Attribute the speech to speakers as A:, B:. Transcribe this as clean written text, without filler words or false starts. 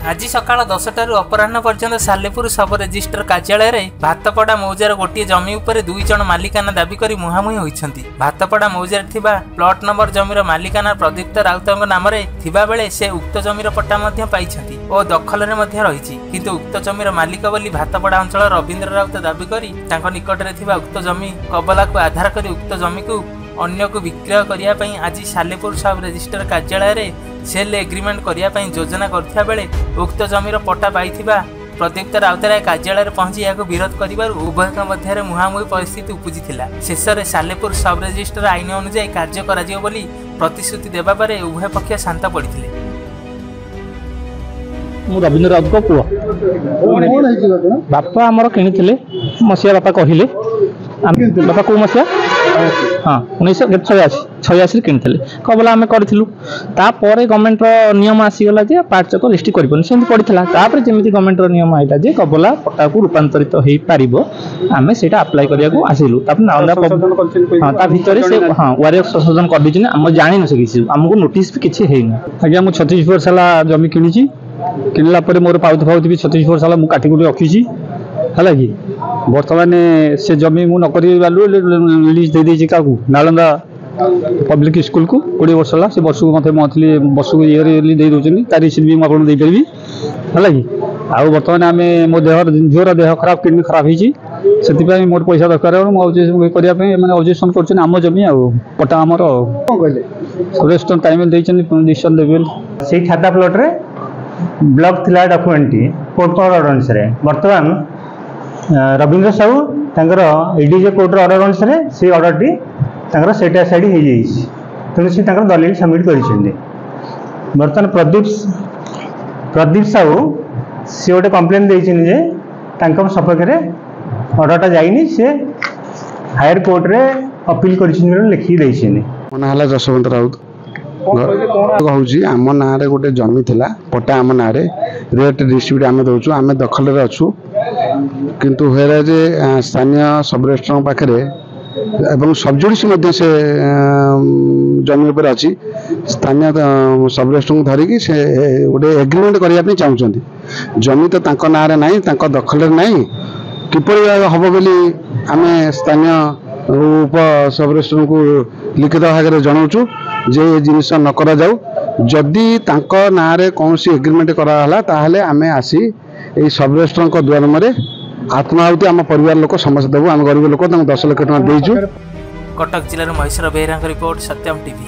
A: आज सकाल 10टारू अपराह्न पर्यंत सालेपुर सब रेजिस्टर कार्यालय भातपड़ा मौजार गोटे जमी उपर 2 जन मालिकाना दाबी कर मुहांमुही होइछंती। भातपड़ा मौजार थिबा प्लॉट नंबर जमीर मालिकाना प्रदीप्त राउतଙ୍କ नामरे थिबा बेले से उक्त जमीर पट्टा मध्य पाइछंती और दखल रे मध्य रहिछि, किंतु उक्त जमीर मालिक बोली भातपड़ा अंचल रविंद्र राउत दाबी करी तांको निकट रे थिबा उक्त जमी कबला को आधार करी उक्त जमी को अन्य को विक्रय करिया पई आज सालेपुर सब रेजिस्टर कार्यालय रे सेल एग्रीमेंट करिया पई योजना करथिया बेले उक्त जमीर पट्टा पाइथिबा प्रदीप्त राउतराय कार्यालय पहुंची या विरोध करिबार उभयक मध्य मुहांमुही परिस्थिति उपजिथिला। शेष में सालेपुर सब रेजिस्टर आईन अनुसार कार्य कराजियो बोली प्रतिश्रुति देबा परे उभय पक्ष शांत पड़िथिले।
B: रविंद्र राउत को पुआ बापा आमर किଣିଥିଲେ मसिया बापा कहले बापा को मसिया हाँ 1986 किଣିଥିଲେ कबला आम करूँ। तापर गवर्नमेंट नियम आसीगला जे पार्ट चक लिस्ट करनी पड़ता। तापर जमी गवर्नमेंट नियम आईला जे कबला पट्टा को रूपांतरित हो पारिबो आमे सेटा अप्लाई करिया को आसिलु। तापर नालंदा हाँ ता भितर से हाँ वारियर संशोधन कर दीजिए आम जानी न से किसी आमको नोटिस भी किसी है ना। आज्ञा मु 36 वर्ष साला जमी किणी किणला मोर पाउत फाउत भी 36 वर्ष साला मु काटिकुटी रखी है कि बर्तमान से जमी मु नक लिज दे देछि का नालंदा पब्लिक स्कूल को 20 वर्ष है से वर्ष को मत मंथली वर्ष को इयरली दे दौरान तार रिसीट भी मुझे दे पारि है कि आउ बर्तमान आम मो देह झीवर देह खराब किडनी खराब होती मोर पैसा दरकार करने ऑब्जेक्शन कर आम जमी पटा आमर सुरेश टाइम डिसीजन देवे
C: से खाता प्लॉट रे ब्लॉक थिला डॉक्यूमेंट कोर्ट ऑर्डर अनुसार बर्तमान रविंद्र साहू तांकर एडीजे कोर्ट ऑर्डर अनुसार से ऑर्डर टी तांकर सेटिस्फाइड हो जाइए तेणु से दलील सबमिट कर बर्तमान प्रदीप साहू सी गोटे कंप्लेन देइछन जे तांकर सपक्ष में ऑर्डरटा जाइनी से हायर कोर्ट रे अपील कर लिखिक देइछन।
D: मना हला जसवंत राउत कहूँ आम ना गोटे जमी थिला पट्टा आम ना रेट डिस्ट्रीब्यूट आम दौचु आम दखल रे अच्छु किंतु हेरा जे स्थानीय सब रेस्टोरेंट पाखे एवं सबजुडिसी से जमी उपर अच्छी स्थानीय सब रेस्टोरेंट धरिकी से गोटे एग्रीमेंट करने चाहते जमी तो तांको ना ना दखल ना किपर हम बोली आम स्थानीय उप सब रेस्टोरेंट को लिखित भाग में जनाऊँ जे जिनिस न करा जाऊ जदि तांको ना रे कौन सी एग्रीमेंट कराला ताहले आमे आसी ए सब रेस्टोरेंट को द्वार मरे आत्माहुति आम परिवार लोक समस्त देबू आम गरीब लोक 10 लाख टका देइछु।
A: कटक जिल्ला महेश्वर बेहरा रिपोर्ट सत्यम टीवी।